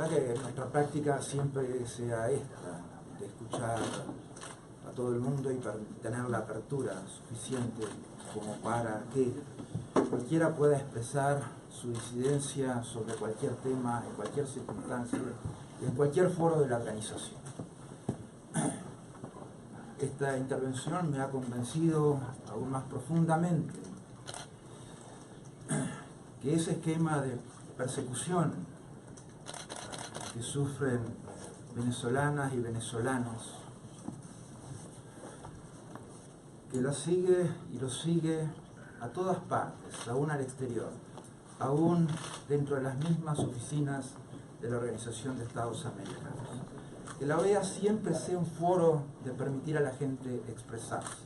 Ojalá que nuestra práctica siempre sea esta, de escuchar a todo el mundo y tener la apertura suficiente como para que cualquiera pueda expresar su disidencia sobre cualquier tema, en cualquier circunstancia, en cualquier foro de la organización. Esta intervención me ha convencido aún más profundamente que ese esquema de persecución que sufren venezolanas y venezolanos, que la sigue y lo sigue a todas partes, aún al exterior, aún dentro de las mismas oficinas de la Organización de Estados Americanos. Que la OEA siempre sea un foro de permitir a la gente expresarse,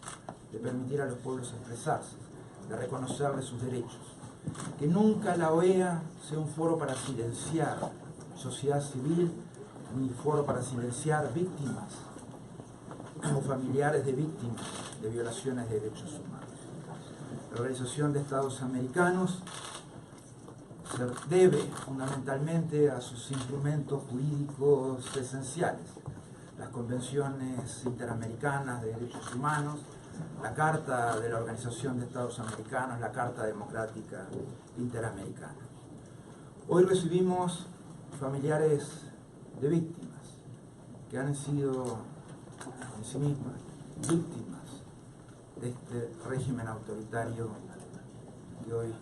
de permitir a los pueblos expresarse, de reconocerles sus derechos. Que nunca la OEA sea un foro para silenciar sociedad civil, ni foro para silenciar víctimas o familiares de víctimas de violaciones de derechos humanos. La Organización de Estados Americanos se debe fundamentalmente a sus instrumentos jurídicos esenciales, las convenciones interamericanas de derechos humanos, la Carta de la Organización de Estados Americanos, la Carta Democrática Interamericana. Hoy recibimos familiares de víctimas que han sido en sí mismas víctimas de este régimen autoritario que hoy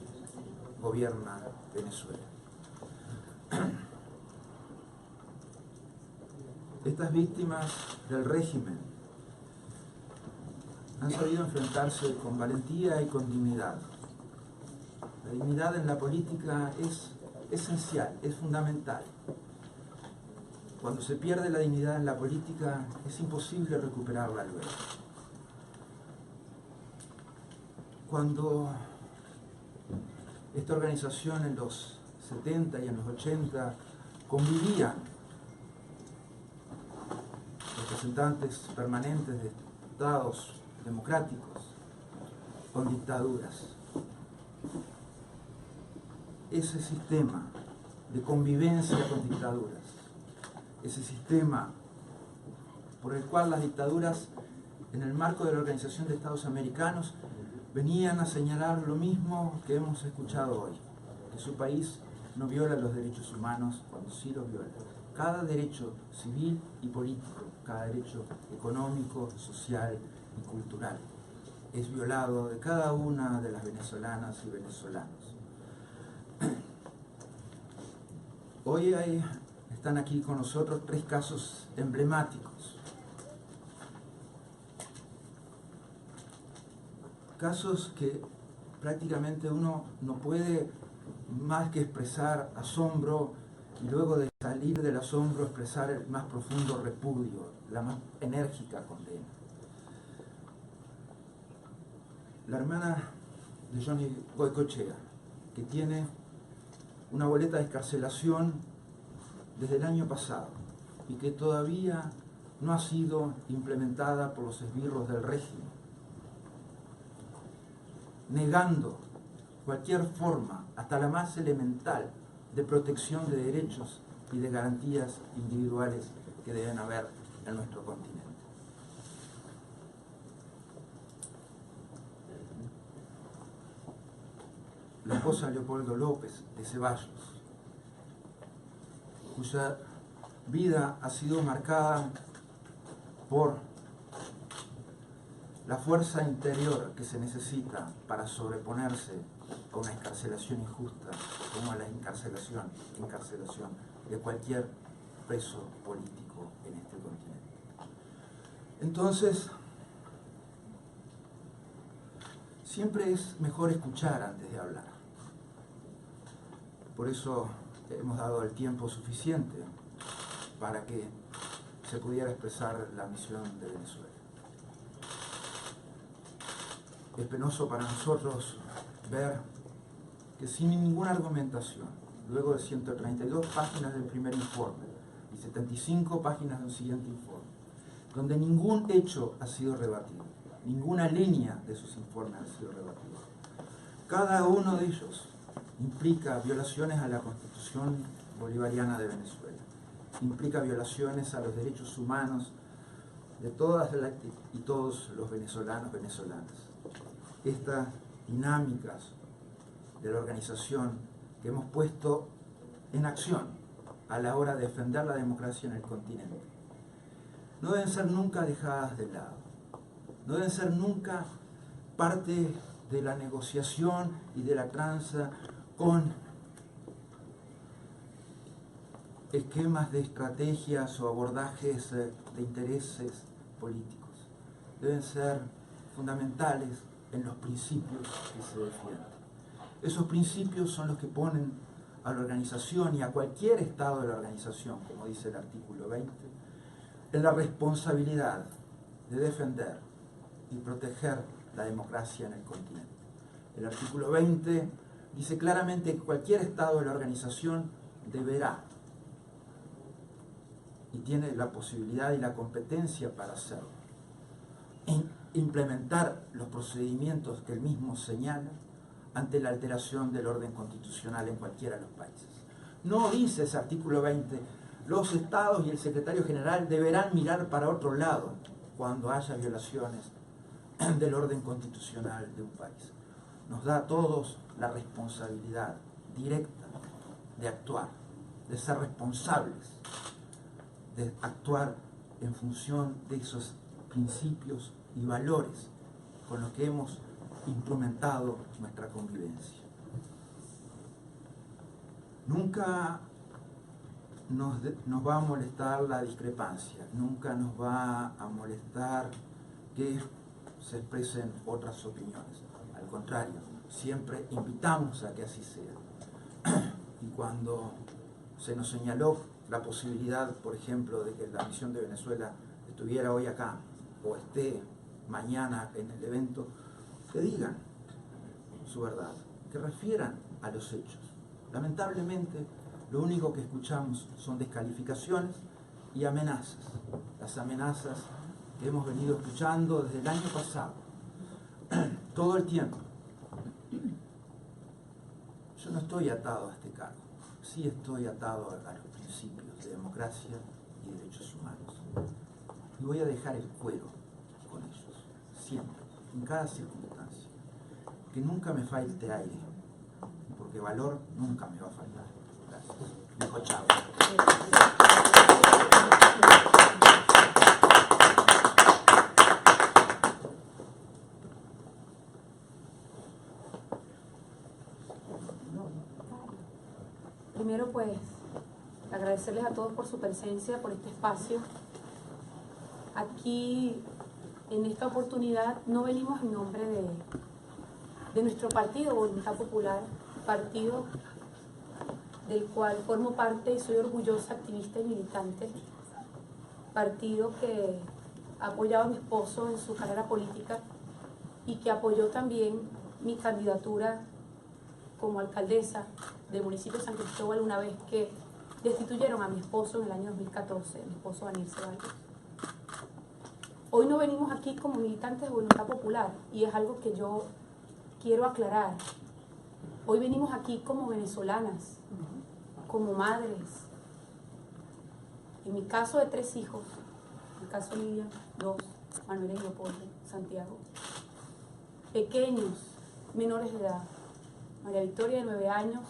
gobierna Venezuela. Estas víctimas del régimen han sabido enfrentarse con valentía y con dignidad. La dignidad en la política es esencial, es fundamental. Cuando se pierde la dignidad en la política, es imposible recuperarla luego. Cuando esta organización en los 70 y en los 80 convivían representantes permanentes de estados democráticos con dictaduras, ese sistema de convivencia con dictaduras, ese sistema por el cual las dictaduras en el marco de la Organización de Estados Americanos venían a señalar lo mismo que hemos escuchado hoy, que su país no viola los derechos humanos cuando sí los viola. Cada derecho civil y político, cada derecho económico, social y cultural es violado de cada una de las venezolanas y venezolanos. Hoy están aquí con nosotros 3 casos emblemáticos. Casos que prácticamente uno no puede más que expresar asombro y luego de salir del asombro expresar el más profundo repudio, la más enérgica condena. La hermana de Johnny Goicoechea, que tiene una boleta de excarcelación desde el año pasado y que todavía no ha sido implementada por los esbirros del régimen, negando cualquier forma, hasta la más elemental, de protección de derechos y de garantías individuales que deben haber en nuestro continente. La esposa Leopoldo López de Ceballos, cuya vida ha sido marcada por la fuerza interior que se necesita para sobreponerse a una encarcelación injusta, como a la encarcelación de cualquier preso político en este continente. Entonces, siempre es mejor escuchar antes de hablar. Por eso hemos dado el tiempo suficiente para que se pudiera expresar la misión de Venezuela. Es penoso para nosotros ver que sin ninguna argumentación, luego de 132 páginas del primer informe y 75 páginas del siguiente informe, donde ningún hecho ha sido rebatido, ninguna línea de sus informes ha sido rebatida. Cada uno de ellos implica violaciones a la Constitución Bolivariana de Venezuela. Implica violaciones a los derechos humanos de todas y todos los venezolanas. Estas dinámicas de la organización que hemos puesto en acción a la hora de defender la democracia en el continente no deben ser nunca dejadas de lado, no deben ser nunca parte de la negociación y de la tranza con esquemas de estrategias o abordajes de intereses políticos. Deben ser fundamentales en los principios que se defienden. Esos principios son los que ponen a la organización y a cualquier estado de la organización, como dice el artículo 20, en la responsabilidad de defender y proteger la democracia en el continente. El artículo 20 dice claramente que cualquier estado de la organización deberá y tiene la posibilidad y la competencia para hacerlo, implementar los procedimientos que el mismo señala ante la alteración del orden constitucional en cualquiera de los países. No dice ese artículo 20, los estados y el secretario general deberán mirar para otro lado cuando haya violaciones del orden constitucional de un país. Nos da a todos la responsabilidad directa de actuar, de ser responsables, de actuar en función de esos principios y valores con los que hemos instrumentado nuestra convivencia. Nunca nos va a molestar la discrepancia, nunca nos va a molestar que se expresen otras opiniones. Al contrario, siempre invitamos a que así sea. Y cuando se nos señaló la posibilidad, por ejemplo, de que la misión de Venezuela estuviera hoy acá o esté mañana en el evento, que digan su verdad, que refieran a los hechos. Lamentablemente, lo único que escuchamos son descalificaciones y amenazas. Las amenazas que hemos venido escuchando desde el año pasado, todo el tiempo. Yo no estoy atado a este cargo, sí estoy atado a los principios de democracia y derechos humanos. Y voy a dejar el cuero con ellos, siempre, en cada circunstancia. Que nunca me falte aire, porque valor nunca me va a faltar. Gracias. Dijo Chávez. Primero, pues, agradecerles a todos por su presencia, por este espacio. Aquí, en esta oportunidad, no venimos en nombre de nuestro partido, Voluntad Popular, partido del cual formo parte y soy orgullosa activista y militante, partido que ha apoyado a mi esposo en su carrera política y que apoyó también mi candidatura como alcaldesa del municipio de San Cristóbal una vez que destituyeron a mi esposo en el año 2014, mi esposo Daniel Ceballos. Hoy no venimos aquí como militantes de Voluntad Popular y es algo que yo quiero aclarar. Hoy venimos aquí como venezolanas, como madres. En mi caso de 3 hijos, en el caso de Lidia, 2, Manuel y Leopoldo, Santiago. Pequeños, menores de edad. María Victoria de 9 años,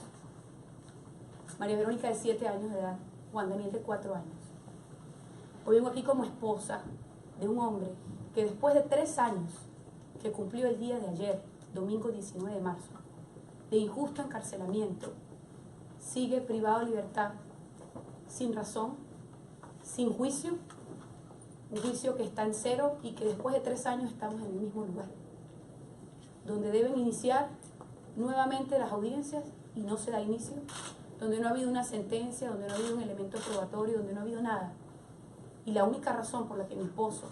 María Verónica de 7 años de edad, Juan Daniel de 4 años. Hoy vengo aquí como esposa de un hombre que después de 3 años que cumplió el día de ayer, domingo 19 de marzo, de injusto encarcelamiento, sigue privado de libertad, sin razón, sin juicio, un juicio que está en cero y que después de 3 años estamos en el mismo lugar, donde deben iniciar nuevamente las audiencias y no se da inicio, donde no ha habido una sentencia, donde no ha habido un elemento probatorio, donde no ha habido nada. Y la única razón por la que mi esposo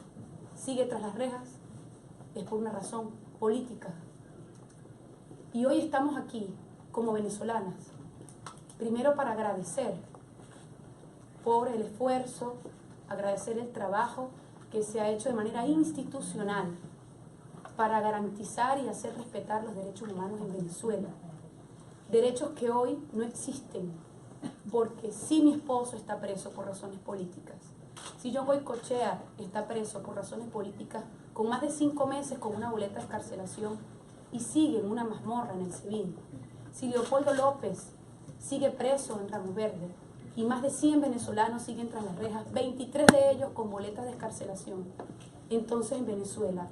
sigue tras las rejas es por una razón política. Y hoy estamos aquí como venezolanas, primero para agradecer por el esfuerzo, agradecer el trabajo que se ha hecho de manera institucional para garantizar y hacer respetar los derechos humanos en Venezuela. Derechos que hoy no existen porque si mi esposo está preso por razones políticas, si John Goycochea está preso por razones políticas, con más de 5 meses con una boleta de excarcelación y sigue en una mazmorra en el SEBIN, si Leopoldo López sigue preso en Ramos Verde y más de 100 venezolanos siguen tras las rejas, 23 de ellos con boletas de excarcelación, entonces en Venezuela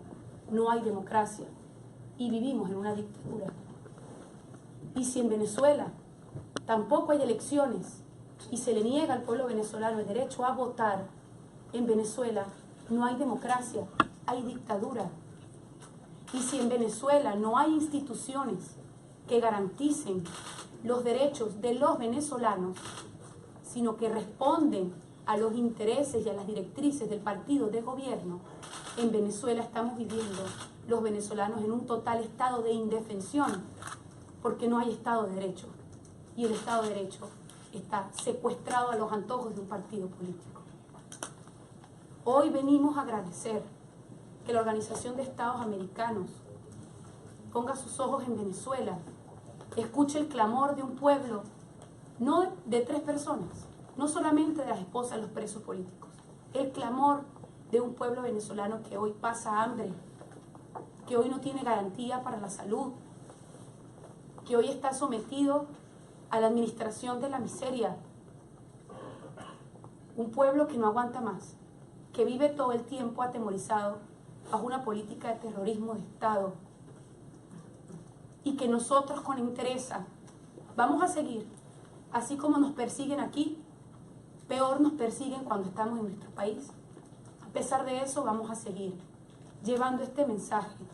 no hay democracia y vivimos en una dictadura. Y si en Venezuela tampoco hay elecciones y se le niega al pueblo venezolano el derecho a votar, en Venezuela no hay democracia, hay dictadura. Y si en Venezuela no hay instituciones que garanticen los derechos de los venezolanos, sino que responden a los intereses y a las directrices del partido de gobierno, en Venezuela estamos viviendo los venezolanos en un total estado de indefensión, porque no hay Estado de Derecho. Y el Estado de Derecho está secuestrado a los antojos de un partido político. Hoy venimos a agradecer que la Organización de Estados Americanos ponga sus ojos en Venezuela, escuche el clamor de un pueblo, no de 3 personas, no solamente de las esposas de los presos políticos, el clamor de un pueblo venezolano que hoy pasa hambre, que hoy no tiene garantía para la salud, que hoy está sometido a la administración de la miseria, un pueblo que no aguanta más, que vive todo el tiempo atemorizado bajo una política de terrorismo de Estado, y que nosotros con entereza vamos a seguir, así como nos persiguen aquí, peor nos persiguen cuando estamos en nuestro país. A pesar de eso vamos a seguir llevando este mensaje,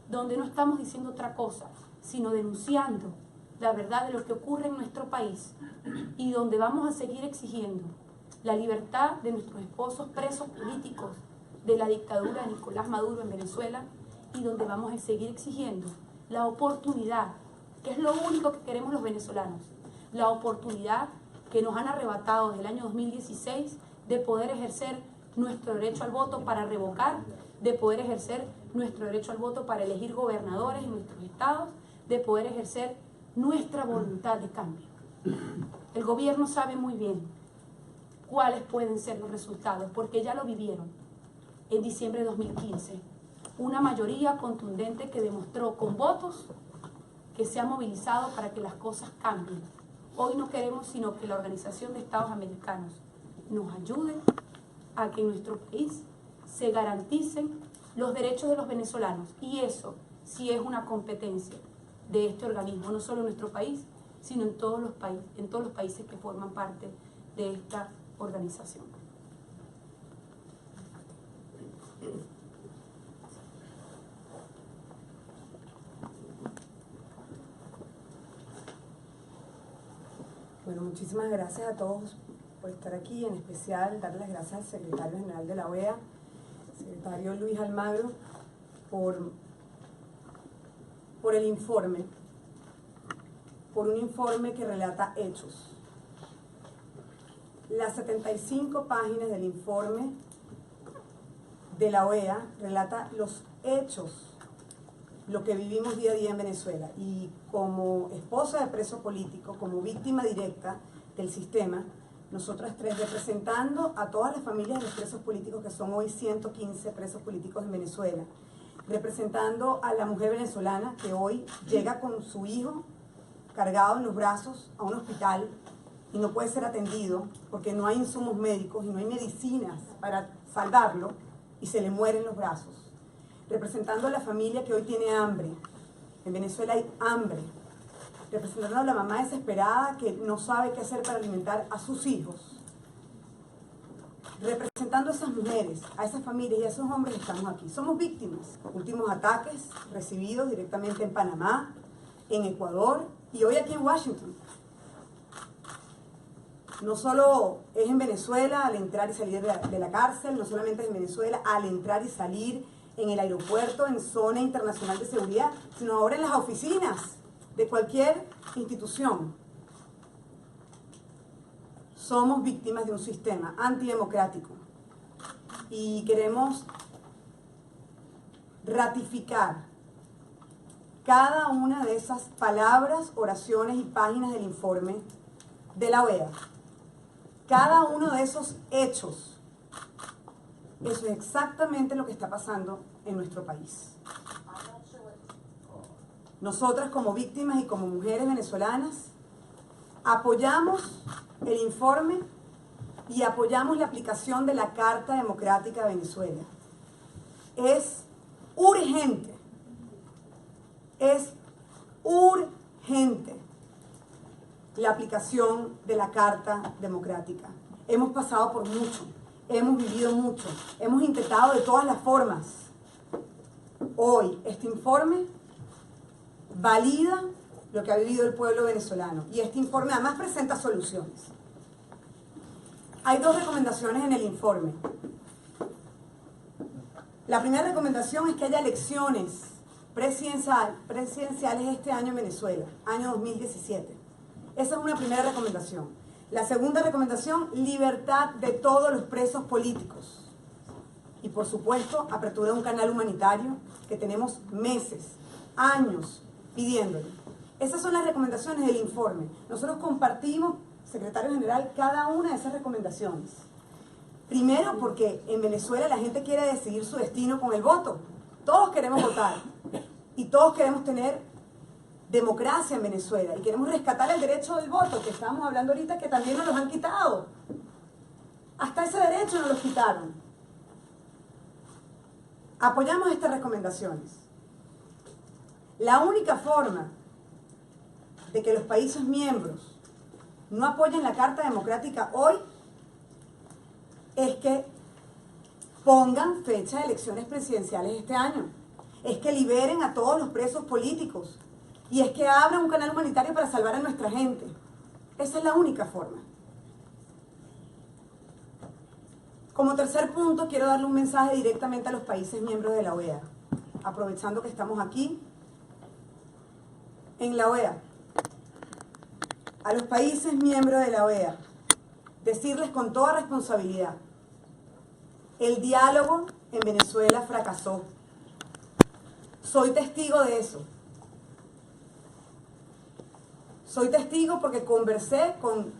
donde no estamos diciendo otra cosa, sino denunciando la verdad de lo que ocurre en nuestro país, y donde vamos a seguir exigiendo la libertad de nuestros esposos presos políticos de la dictadura de Nicolás Maduro en Venezuela, y donde vamos a seguir exigiendo la oportunidad, que es lo único que queremos los venezolanos, la oportunidad que nos han arrebatado desde el año 2016 de poder ejercer nuestro derecho al voto para revocar, de poder ejercer nuestro derecho al voto para elegir gobernadores en nuestros estados, de poder ejercer nuestra voluntad de cambio. El gobierno sabe muy bien cuáles pueden ser los resultados, porque ya lo vivieron en diciembre de 2015. Una mayoría contundente que demostró con votos que se ha movilizado para que las cosas cambien. Hoy no queremos sino que la Organización de Estados Americanos nos ayude a que en nuestro país se garanticen los derechos de los venezolanos, y eso sí es una competencia de este organismo, no solo en nuestro país, sino en todos los países que forman parte de esta organización. Bueno, muchísimas gracias a todos por estar aquí, en especial darle las gracias al secretario general de la OEA, secretario Luis Almagro, por el informe, por un informe que relata hechos. Las 75 páginas del informe de la OEA relata los hechos, lo que vivimos día a día en Venezuela. Y como esposa de preso político, como víctima directa del sistema, nosotras 3, representando a todas las familias de los presos políticos, que son hoy 115 presos políticos en Venezuela, representando a la mujer venezolana que hoy llega con su hijo cargado en los brazos a un hospital y no puede ser atendido porque no hay insumos médicos y no hay medicinas para salvarlo, y se le mueren los brazos. Representando a la familia que hoy tiene hambre. En Venezuela hay hambre. Representando a la mamá desesperada que no sabe qué hacer para alimentar a sus hijos. Representando a esas mujeres, a esas familias y a esos hombres que estamos aquí. Somos víctimas. Últimos ataques recibidos directamente en Panamá, en Ecuador y hoy aquí en Washington. No solo es en Venezuela al entrar y salir de la cárcel, no solamente es en Venezuela al entrar y salir en el aeropuerto, en zona internacional de seguridad, sino ahora en las oficinas de cualquier institución. Somos víctimas de un sistema antidemocrático y queremos ratificar cada una de esas palabras, oraciones y páginas del informe de la OEA, cada uno de esos hechos, eso es exactamente lo que está pasando en nuestro país. Nosotras como víctimas y como mujeres venezolanas apoyamos el informe y apoyamos la aplicación de la Carta Democrática de Venezuela. Es urgente la aplicación de la Carta Democrática. Hemos pasado por mucho, hemos vivido mucho, hemos intentado de todas las formas. Hoy este informe valida lo que ha vivido el pueblo venezolano y este informe además presenta soluciones. Hay dos recomendaciones en el informe. La primera recomendación es que haya elecciones presidenciales este año en Venezuela, año 2017. Esa es una primera recomendación. La segunda recomendación, libertad de todos los presos políticos. Y por supuesto, apertura de un canal humanitario que tenemos meses, años pidiéndolo. Esas son las recomendaciones del informe. Nosotros compartimos, secretario general, cada una de esas recomendaciones. Primero, porque en Venezuela la gente quiere decidir su destino con el voto. Todos queremos votar y todos queremos tener democracia en Venezuela y queremos rescatar el derecho del voto, que estábamos hablando ahorita, que también nos los han quitado. Hasta ese derecho nos lo quitaron. Apoyamos estas recomendaciones. La única forma de que los países miembros no apoyen la Carta Democrática hoy es que pongan fecha de elecciones presidenciales este año, es que liberen a todos los presos políticos y es que abran un canal humanitario para salvar a nuestra gente. Esa es la única forma. Como tercer punto, quiero darle un mensaje directamente a los países miembros de la OEA, aprovechando que estamos aquí en la OEA. A los países miembros de la OEA, decirles con toda responsabilidad, el diálogo en Venezuela fracasó. Soy testigo de eso. Soy testigo porque conversé con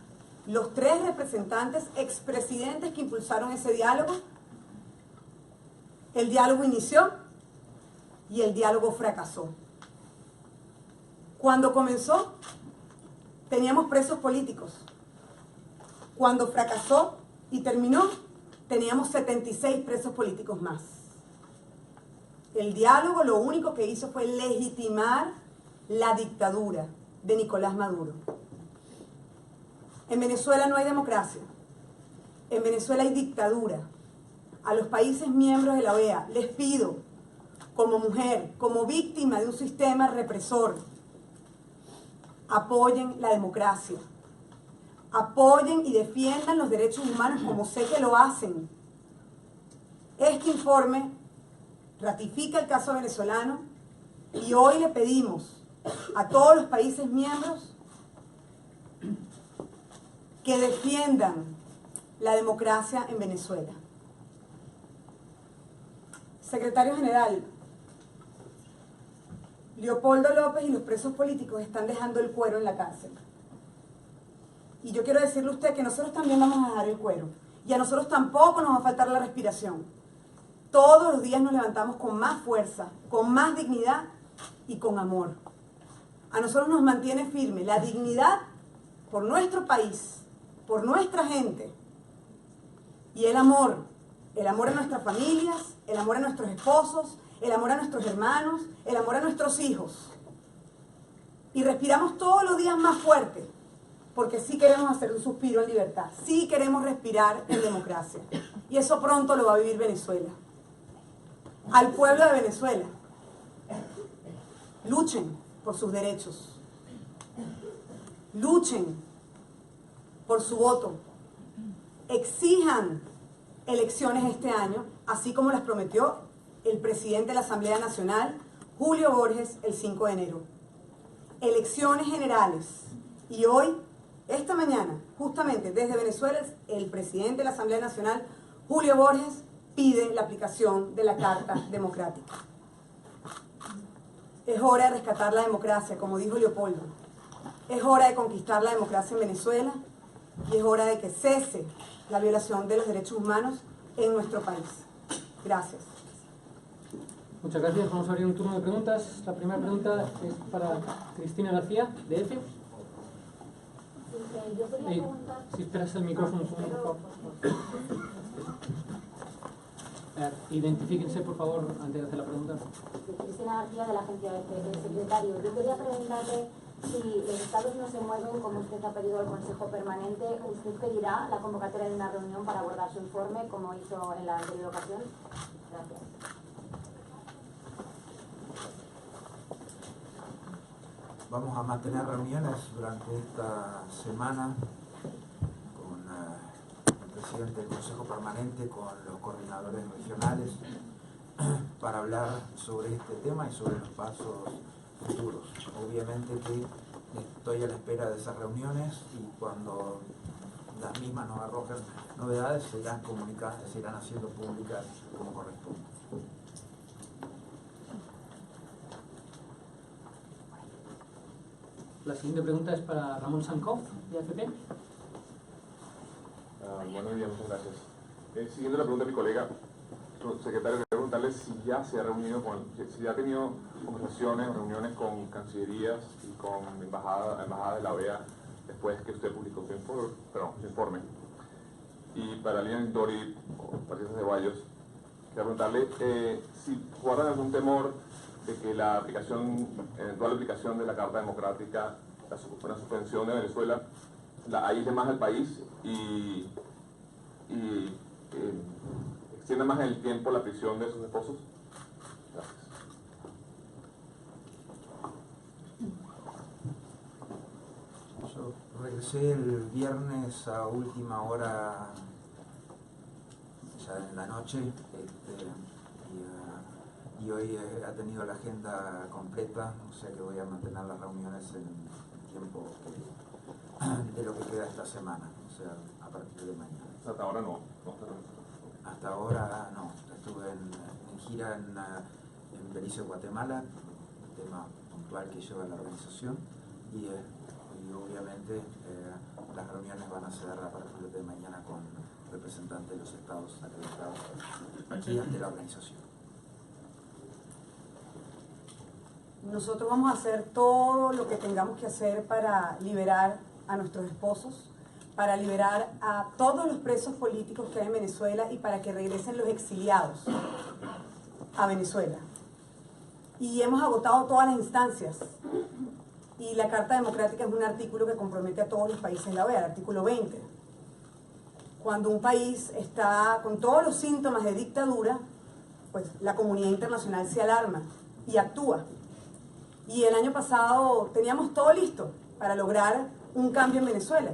los 3 representantes expresidentes que impulsaron ese diálogo. El diálogo inició y el diálogo fracasó. Cuando comenzó, teníamos presos políticos. Cuando fracasó y terminó, teníamos 76 presos políticos más. El diálogo lo único que hizo fue legitimar la dictadura de Nicolás Maduro. En Venezuela no hay democracia. En Venezuela hay dictadura. A los países miembros de la OEA les pido, como mujer, como víctima de un sistema represor, apoyen la democracia. Apoyen y defiendan los derechos humanos como sé que lo hacen. Este informe ratifica el caso venezolano y hoy le pedimos a todos los países miembros que defiendan la democracia en Venezuela. Secretario General, Leopoldo López y los presos políticos están dejando el cuero en la cárcel. Y yo quiero decirle a usted que nosotros también vamos a dejar el cuero. Y a nosotros tampoco nos va a faltar la respiración. Todos los días nos levantamos con más fuerza, con más dignidad y con amor. A nosotros nos mantiene firme la dignidad por nuestro país, por nuestra gente. Y el amor a nuestras familias, el amor a nuestros esposos, el amor a nuestros hermanos, el amor a nuestros hijos. Y respiramos todos los días más fuerte, porque sí queremos hacer un suspiro en libertad, sí queremos respirar en democracia. Y eso pronto lo va a vivir Venezuela. Al pueblo de Venezuela, luchen por sus derechos, luchen por su voto, exijan elecciones este año, así como las prometió el presidente de la Asamblea Nacional, Julio Borges, el 5 de enero. Elecciones generales. Y hoy, esta mañana, justamente desde Venezuela, el presidente de la Asamblea Nacional, Julio Borges, pide la aplicación de la Carta Democrática. Es hora de rescatar la democracia, como dijo Leopoldo. Es hora de conquistar la democracia en Venezuela y es hora de que cese la violación de los derechos humanos en nuestro país. Gracias. Muchas gracias. Vamos a abrir un turno de preguntas. La primera pregunta es para Cristina García, de EFE. Yo quería preguntar... Si esperas el micrófono un segundo, por favor. Identifíquense, por favor, antes de hacer la pregunta. Cristina García, de la agencia EFE, secretario. Yo quería preguntarle si los estados no se mueven, como usted ha pedido al Consejo Permanente, ¿usted pedirá la convocatoria de una reunión para abordar su informe, como hizo en la anterior ocasión? Gracias. Vamos a mantener reuniones durante esta semana con el presidente del Consejo Permanente, con los coordinadores regionales, para hablar sobre este tema y sobre los pasos futuros. Obviamente que estoy a la espera de esas reuniones y cuando las mismas nos arrojen novedades serán comunicadas, se irán haciendo públicas como corresponde. La siguiente pregunta es para Ramón Sankov, de AFP. Buenos días, muchas gracias. Siguiendo la pregunta de mi colega, secretario, quería preguntarle si ya se ha reunido si ya ha tenido conversaciones o reuniones con cancillerías y con embajada de la OEA después que usted publicó su informe. Y para Lian Dori, o Patricia Ceballos, quería preguntarle si guardan algún temor de que la eventual aplicación de la Carta Democrática, una suspensión de Venezuela, la aísle más al país y extienda más en el tiempo la prisión de sus esposos. Gracias. Yo regresé el viernes a última hora, ya en la noche, y hoy ha tenido la agenda completa, o sea que voy a mantener las reuniones en el tiempo de lo que queda esta semana, o sea, a partir de mañana. Hasta ahora no. Hasta ahora no, estuve en gira en Belice, Guatemala, un tema puntual que lleva la organización, y obviamente las reuniones van a ser a partir de mañana con representantes de los estados acreditados aquí ante la organización. Nosotros vamos a hacer todo lo que tengamos que hacer para liberar a nuestros esposos, para liberar a todos los presos políticos que hay en Venezuela y para que regresen los exiliados a Venezuela. Y hemos agotado todas las instancias. Y la Carta Democrática es un artículo que compromete a todos los países de la OEA, el artículo 20. Cuando un país está con todos los síntomas de dictadura, pues la comunidad internacional se alarma y actúa. Y el año pasado teníamos todo listo para lograr un cambio en Venezuela.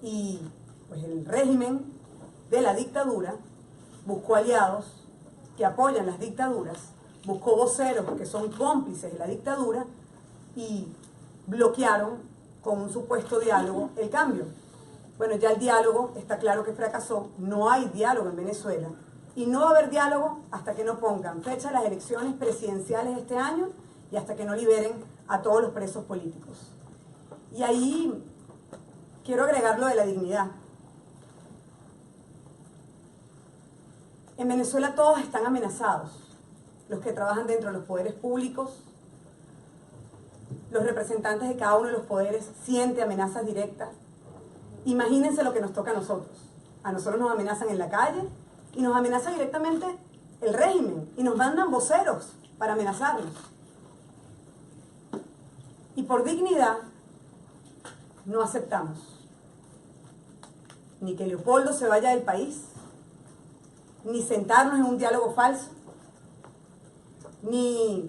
Y pues el régimen de la dictadura buscó aliados que apoyan las dictaduras, buscó voceros que son cómplices de la dictadura y bloquearon con un supuesto diálogo el cambio. Bueno, ya el diálogo está claro que fracasó, no hay diálogo en Venezuela y no va a haber diálogo hasta que no pongan fecha a las elecciones presidenciales este año y hasta que no liberen a todos los presos políticos. Y ahí quiero agregar lo de la dignidad. En Venezuela todos están amenazados. Los que trabajan dentro de los poderes públicos, los representantes de cada uno de los poderes sienten amenazas directas. Imagínense lo que nos toca a nosotros. A nosotros nos amenazan en la calle y nos amenaza directamente el régimen y nos mandan voceros para amenazarnos. Y por dignidad no aceptamos ni que Leopoldo se vaya del país, ni sentarnos en un diálogo falso, ni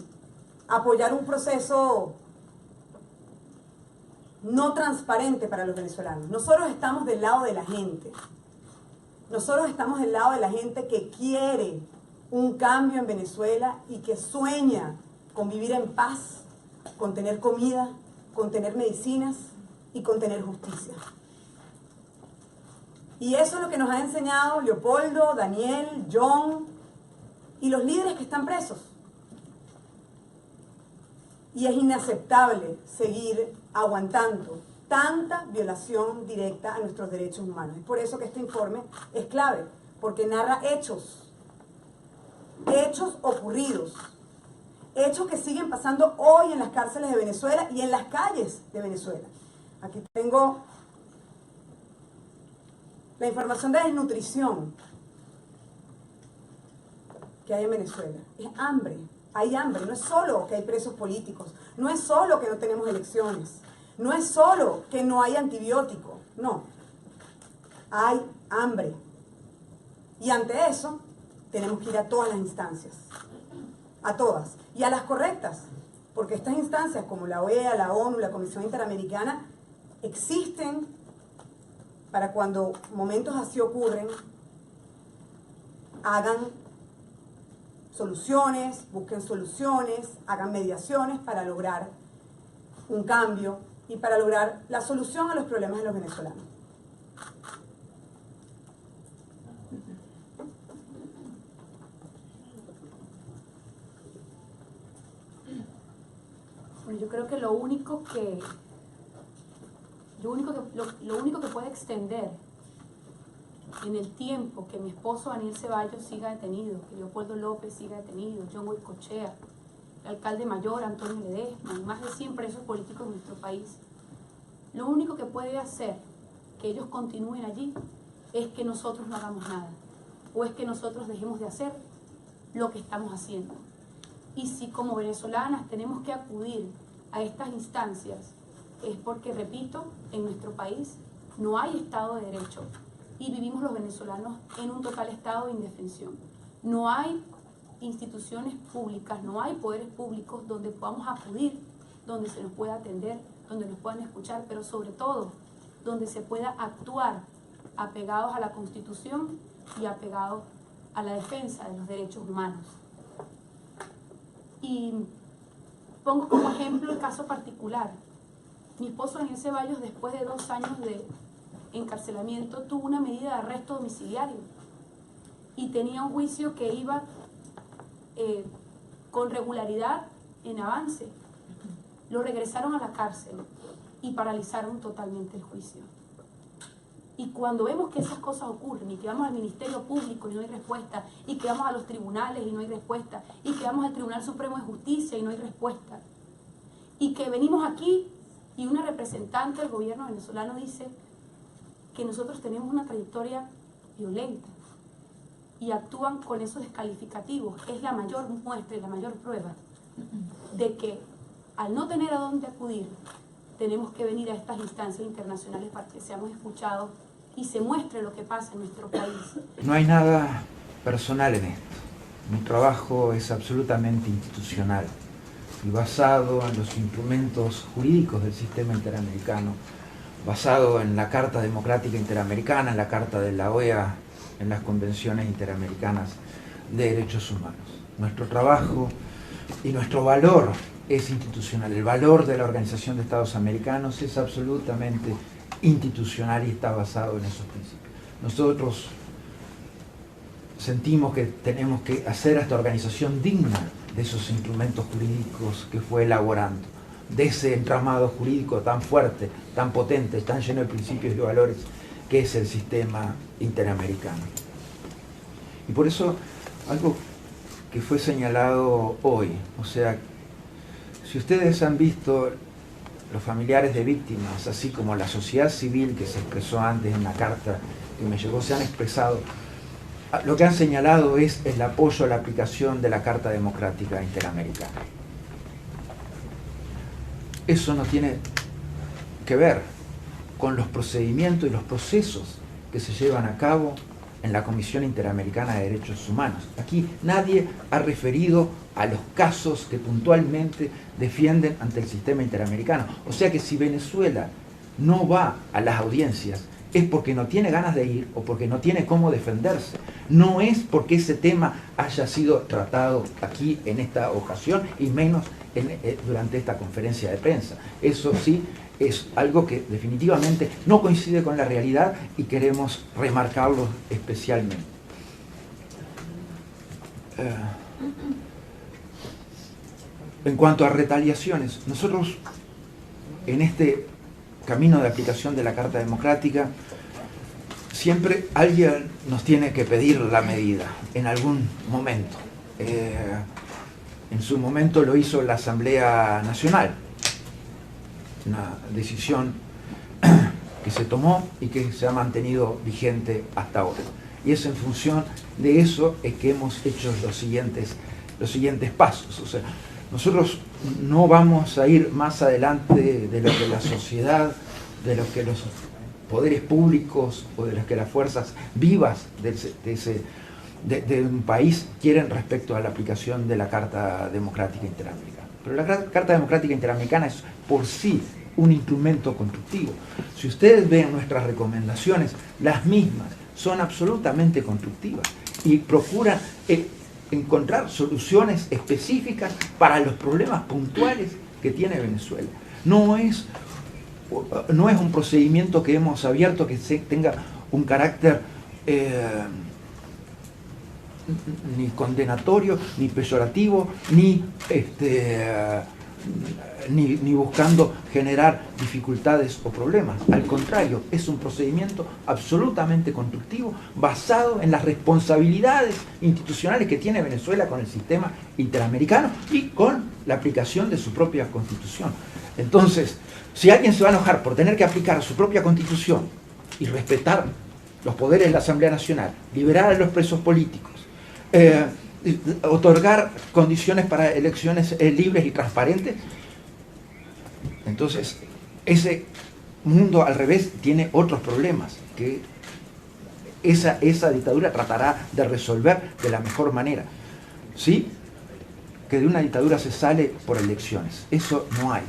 apoyar un proceso no transparente para los venezolanos. Nosotros estamos del lado de la gente. Nosotros estamos del lado de la gente que quiere un cambio en Venezuela y que sueña con vivir en paz, con tener comida, con tener medicinas y con tener justicia. Y eso es lo que nos ha enseñado Leopoldo, Daniel, John y los líderes que están presos. Y es inaceptable seguir aguantando tanta violación directa a nuestros derechos humanos. Es por eso que este informe es clave, porque narra hechos ocurridos, hechos que siguen pasando hoy en las cárceles de Venezuela y en las calles de Venezuela. Aquí tengo la información de desnutrición que hay en Venezuela. Es hambre, hay hambre. No es solo que hay presos políticos, no es solo que no tenemos elecciones, no es solo que no hay antibiótico, no. Hay hambre. Y ante eso tenemos que ir a todas las instancias, a todas, y a las correctas, porque estas instancias como la OEA, la ONU, la Comisión Interamericana, existen para cuando momentos así ocurren, hagan soluciones, busquen soluciones, hagan mediaciones para lograr un cambio y para lograr la solución a los problemas de los venezolanos. Bueno, yo creo que lo único que puede extender en el tiempo que mi esposo Daniel Ceballos siga detenido, que Leopoldo López siga detenido, John Goycochea, el alcalde mayor Antonio Ledesma, y más de 100 presos políticos de nuestro país, lo único que puede hacer que ellos continúen allí es que nosotros no hagamos nada, o es que nosotros dejemos de hacer lo que estamos haciendo. Y si como venezolanas tenemos que acudir a estas instancias, es porque, repito, en nuestro país no hay Estado de Derecho y vivimos los venezolanos en un total estado de indefensión. No hay instituciones públicas, no hay poderes públicos donde podamos acudir, donde se nos pueda atender, donde nos puedan escuchar, pero sobre todo donde se pueda actuar apegados a la Constitución y apegados a la defensa de los derechos humanos. Y pongo como ejemplo el caso particular. Mi esposo Daniel Ceballos, después de 2 años de encarcelamiento, tuvo una medida de arresto domiciliario y tenía un juicio que iba con regularidad en avance. Lo regresaron a la cárcel y paralizaron totalmente el juicio. Y cuando vemos que esas cosas ocurren y que vamos al Ministerio Público y no hay respuesta, y que vamos a los tribunales y no hay respuesta, y que vamos al Tribunal Supremo de Justicia y no hay respuesta, y que venimos aquí y una representante del gobierno venezolano dice que nosotros tenemos una trayectoria violenta y actúan con esos descalificativos, es la mayor muestra y la mayor prueba de que al no tener a dónde acudir, tenemos que venir a estas instancias internacionales para que seamos escuchados y se muestre lo que pasa en nuestro país. No hay nada personal en esto. Mi trabajo es absolutamente institucional y basado en los instrumentos jurídicos del sistema interamericano, basado en la Carta Democrática Interamericana, en la Carta de la OEA, en las convenciones interamericanas de derechos humanos. Nuestro trabajo y nuestro valor es institucional. El valor de la Organización de Estados Americanos es absolutamente institucional y está basado en esos principios. Nosotros sentimos que tenemos que hacer a esta organización digna de esos instrumentos jurídicos que fue elaborando, de ese entramado jurídico tan fuerte, tan potente, tan lleno de principios y de valores que es el sistema interamericano. Y por eso, algo que fue señalado hoy, o sea, si ustedes han visto los familiares de víctimas, así como la sociedad civil que se expresó antes en la carta que me llegó, se han expresado, lo que han señalado es el apoyo a la aplicación de la Carta Democrática Interamericana. Eso no tiene que ver con los procedimientos y los procesos que se llevan a cabo en la Comisión Interamericana de Derechos Humanos. Aquí nadie ha referido a los casos que puntualmente defienden ante el sistema interamericano. O sea que si Venezuela no va a las audiencias es porque no tiene ganas de ir o porque no tiene cómo defenderse. No es porque ese tema haya sido tratado aquí en esta ocasión y menos durante esta conferencia de prensa. Eso sí es algo que definitivamente no coincide con la realidad y queremos remarcarlo especialmente. En cuanto a retaliaciones, nosotros en este camino de aplicación de la Carta Democrática, siempre alguien nos tiene que pedir la medida, en algún momento. En su momento lo hizo la Asamblea Nacional, una decisión que se tomó y que se ha mantenido vigente hasta ahora. Y es en función de eso es que hemos hecho los siguientes pasos. O sea, nosotros no vamos a ir más adelante de lo que la sociedad, de lo que los poderes públicos o de lo que las fuerzas vivas de un país quieren respecto a la aplicación de la Carta Democrática Interamericana. Pero la Carta Democrática Interamericana es por sí un instrumento constructivo. Si ustedes ven nuestras recomendaciones, las mismas son absolutamente constructivas y procuran encontrar soluciones específicas para los problemas puntuales que tiene Venezuela. No es un procedimiento que hemos abierto que tenga un carácter ni condenatorio, ni peyorativo, ni buscando generar dificultades o problemas. Al contrario, es un procedimiento absolutamente constructivo, basado en las responsabilidades institucionales que tiene Venezuela con el sistema interamericano y con la aplicación de su propia Constitución. Entonces, si alguien se va a enojar por tener que aplicar su propia Constitución y respetar los poderes de la Asamblea Nacional, liberar a los presos políticos, otorgar condiciones para elecciones libres y transparentes, entonces ese mundo al revés tiene otros problemas que esa dictadura tratará de resolver de la mejor manera. ¿Sí? Que de una dictadura se sale por elecciones. Eso no hay.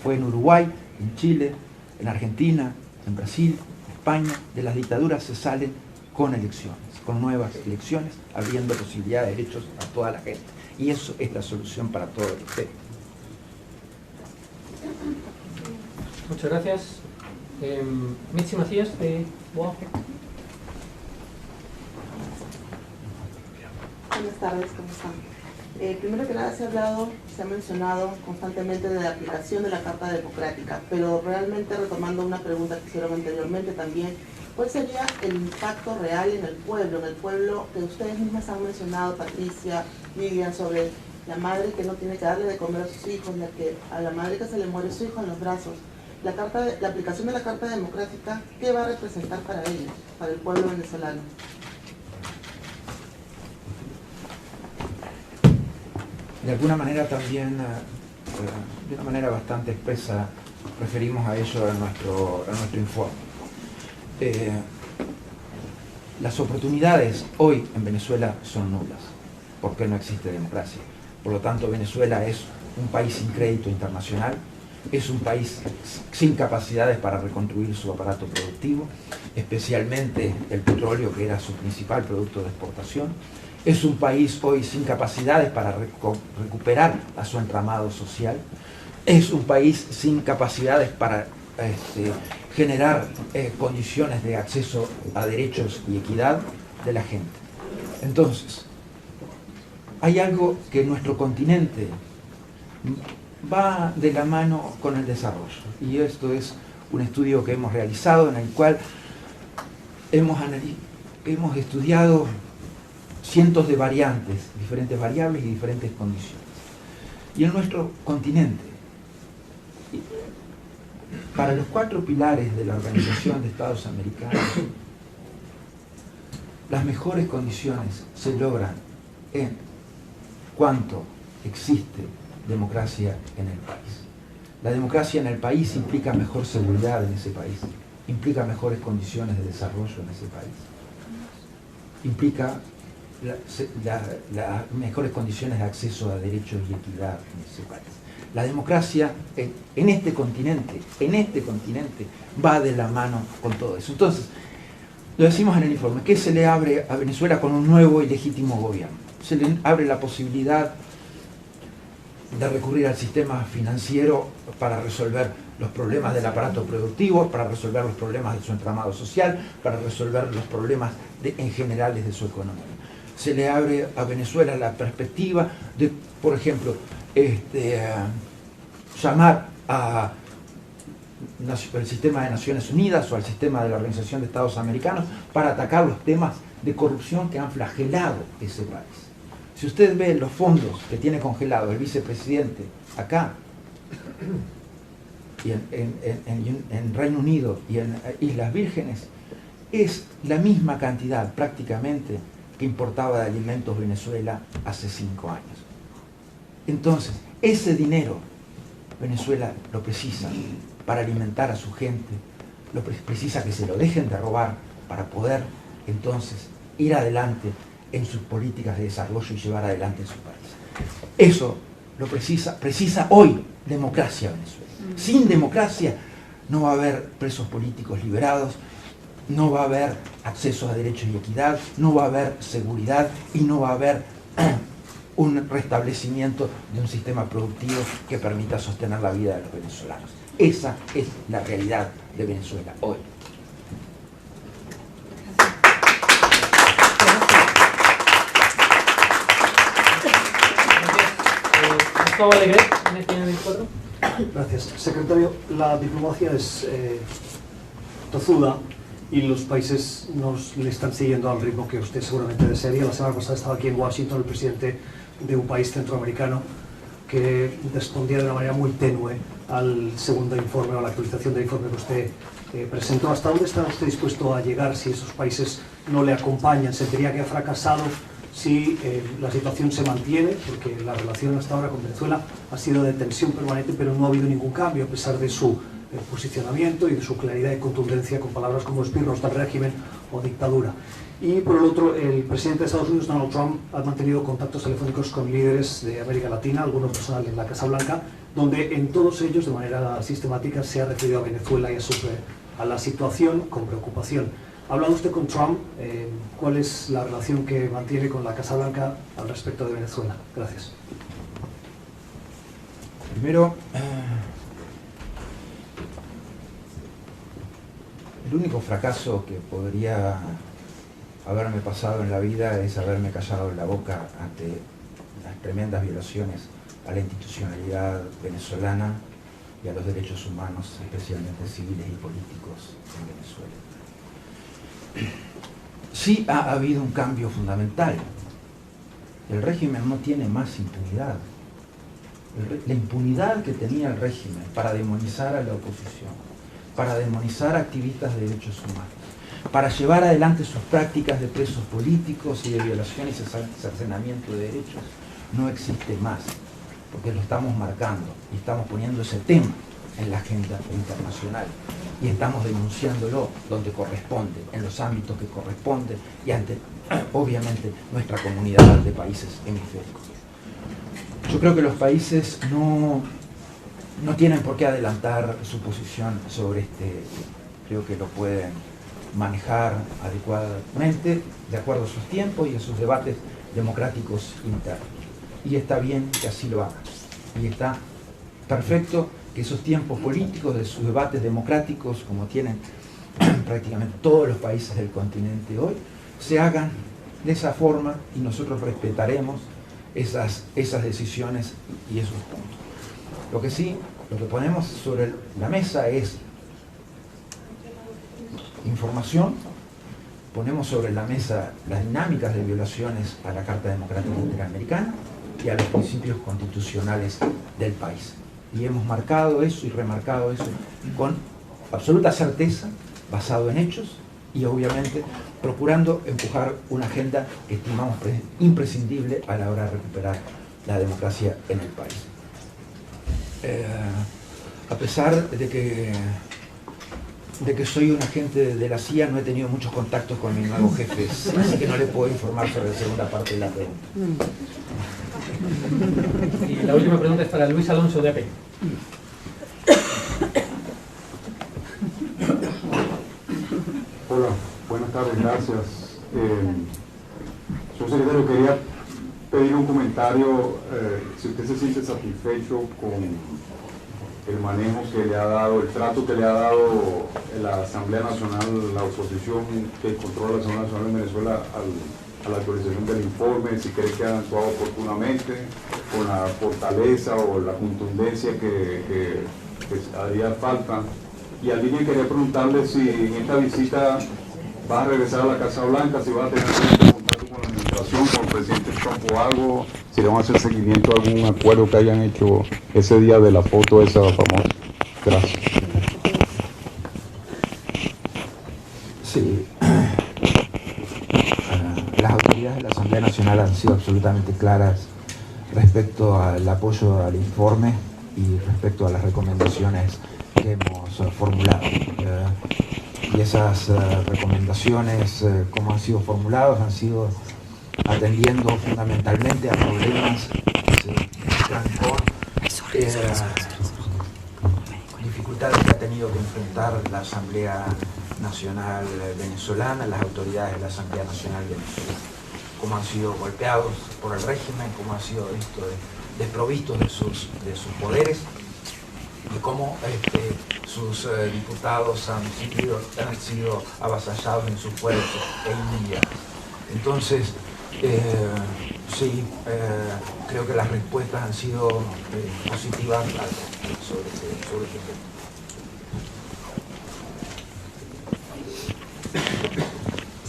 Fue en Uruguay, en Chile, en Argentina, en Brasil, en España. De las dictaduras se salen con elecciones, con nuevas elecciones, abriendo posibilidad de derechos a toda la gente. Y eso es la solución para todo el tema. Muchas gracias. Mitzi Macías, de UOC. Buenas tardes, ¿cómo están? Primero que nada se ha mencionado constantemente de la aplicación de la Carta Democrática, pero realmente retomando una pregunta que hicieron anteriormente también, ¿cuál sería el impacto real en el pueblo que ustedes mismas han mencionado, Patricia, Lilian, sobre la madre que no tiene que darle de comer a sus hijos, a la madre que se le muere su hijo en los brazos? La aplicación de la Carta Democrática, ¿qué va a representar para ellos, para el pueblo venezolano? De alguna manera también, de una manera bastante expresa, referimos a ello en nuestro informe. Las oportunidades hoy en Venezuela son nulas, porque no existe democracia. Por lo tanto, Venezuela es un país sin crédito internacional, es un país sin capacidades para reconstruir su aparato productivo, especialmente el petróleo, que era su principal producto de exportación. Es un país hoy sin capacidades para recuperar a su entramado social. Es un país sin capacidades para generar condiciones de acceso a derechos y equidad de la gente. Entonces, hay algo que en nuestro continente va de la mano con el desarrollo. Y esto es un estudio que hemos realizado en el cual hemos estudiado cientos de variantes, diferentes variables y diferentes condiciones. Y en nuestro continente, para los 4 pilares de la Organización de Estados Americanos, las mejores condiciones se logran en cuanto existe democracia en el país. La democracia en el país implica mejor seguridad en ese país, implica mejores condiciones de desarrollo en ese país, implica las mejores condiciones de acceso a derechos y equidad en ese país. La democracia en este continente va de la mano con todo eso. Entonces, lo decimos en el informe, ¿qué se le abre a Venezuela con un nuevo y legítimo gobierno? Se le abre la posibilidad de recurrir al sistema financiero para resolver los problemas del aparato productivo, para resolver los problemas de su entramado social, para resolver los problemas en generales de su economía. Se le abre a Venezuela la perspectiva de, por ejemplo, llamar al sistema de Naciones Unidas o al sistema de la Organización de Estados Americanos para atacar los temas de corrupción que han flagelado ese país. Si usted ve los fondos que tiene congelado el vicepresidente acá, y en Reino Unido y en Islas Vírgenes, es la misma cantidad prácticamente que importaba de alimentos Venezuela hace 5 años. Entonces, ese dinero Venezuela lo precisa para alimentar a su gente, precisa que se lo dejen de robar para poder entonces ir adelante en sus políticas de desarrollo y llevar adelante su país. Eso lo precisa hoy democracia Venezuela. Sin democracia no va a haber presos políticos liberados, no va a haber acceso a derechos y equidad, no va a haber seguridad y no va a haber un restablecimiento de un sistema productivo que permita sostener la vida de los venezolanos. Esa es la realidad de Venezuela hoy. Gustavo Alegret, NTN 24. Gracias. Secretario, la diplomacia es tozuda y los países le están siguiendo al ritmo que usted seguramente desearía. La semana pasada estaba aquí en Washington el presidente de un país centroamericano que respondía de una manera muy tenue al segundo informe o a la actualización del informe que usted presentó. ¿Hasta dónde está usted dispuesto a llegar si esos países no le acompañan? ¿Sentiría que ha fracasado si la situación se mantiene? Porque la relación hasta ahora con Venezuela ha sido de tensión permanente, pero no ha habido ningún cambio a pesar de su posicionamiento y de su claridad y contundencia con palabras como esbirros del régimen o dictadura. Y por el otro, el presidente de Estados Unidos, Donald Trump, ha mantenido contactos telefónicos con líderes de América Latina, algunos personal en la Casa Blanca, donde en todos ellos, de manera sistemática, se ha referido a Venezuela y a la situación con preocupación. ¿Ha hablado usted con Trump? ¿Cuál es la relación que mantiene con la Casa Blanca al respecto de Venezuela? Gracias. Primero, el único fracaso que podría haberme pasado en la vida es haberme callado la boca ante las tremendas violaciones a la institucionalidad venezolana y a los derechos humanos, especialmente civiles y políticos en Venezuela. Sí ha habido un cambio fundamental. El régimen no tiene más impunidad. La impunidad que tenía el régimen para demonizar a la oposición, para demonizar a activistas de derechos humanos, para llevar adelante sus prácticas de presos políticos y de violaciones y cercenamiento de derechos, no existe más, porque lo estamos marcando y estamos poniendo ese tema en la agenda internacional y estamos denunciándolo donde corresponde, en los ámbitos que corresponden y ante, obviamente, nuestra comunidad de países hemisféricos. Yo creo que los países no tienen por qué adelantar su posición sobre este tema. Creo que lo pueden manejar adecuadamente, de acuerdo a sus tiempos y a sus debates democráticos internos. Y está bien que así lo hagan. Y está perfecto que esos tiempos políticos de sus debates democráticos, como tienen prácticamente todos los países del continente hoy, se hagan de esa forma y nosotros respetaremos esas decisiones y esos puntos. Lo que ponemos sobre la mesa es información, ponemos sobre la mesa las dinámicas de violaciones a la Carta Democrática Interamericana y a los principios constitucionales del país. Y hemos marcado eso y remarcado eso con absoluta certeza, basado en hechos y obviamente procurando empujar una agenda que estimamos imprescindible a la hora de recuperar la democracia en el país. A pesar de que soy un agente de la CIA, no he tenido muchos contactos con mi nuevo jefe, así que no le puedo informar sobre la segunda parte de la pregunta. Y la última pregunta es para Luis Alonso de AP. Hola, buenas tardes, gracias. Señor secretario, quería pedir un comentario, si usted se siente satisfecho con el manejo que le ha dado, el trato que le ha dado la Asamblea Nacional, la oposición que controla la Asamblea Nacional en Venezuela a la actualización del informe, si cree que han actuado oportunamente, con la fortaleza o la contundencia que haría falta. Y al niño quería preguntarle si en esta visita va a regresar a la Casa Blanca, si va a tener contacto con la administración, con el presidente Trump o algo, si le van a hacer seguimiento a algún acuerdo que hayan hecho ese día de la foto esa famosa. Gracias. Sí. Las autoridades de la Asamblea Nacional han sido absolutamente claras respecto al apoyo al informe y respecto a las recomendaciones que hemos formulado. Y esas recomendaciones, como han sido formuladas, han sido atendiendo fundamentalmente a problemas que se encuentran con dificultades que ha tenido que enfrentar la Asamblea Nacional Venezolana, las autoridades de la Asamblea Nacional Venezolana, cómo han sido golpeados por el régimen, cómo han sido desprovistos de sus poderes y cómo sus diputados han sido avasallados en sus puestos e humiliados. Entonces, sí, creo que las respuestas han sido positivas sobre este tema.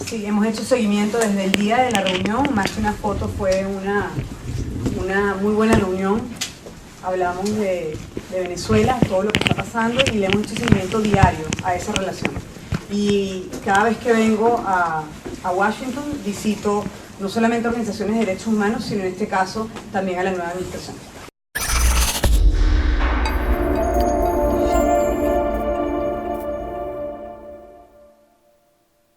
Sí, hemos hecho seguimiento desde el día de la reunión, más que una foto, fue una muy buena reunión. Hablamos de Venezuela, todo lo que está pasando, y le hemos hecho seguimiento diario a esa relación. Y cada vez que vengo a Washington, visito no solamente organizaciones de derechos humanos, sino en este caso también a la nueva administración.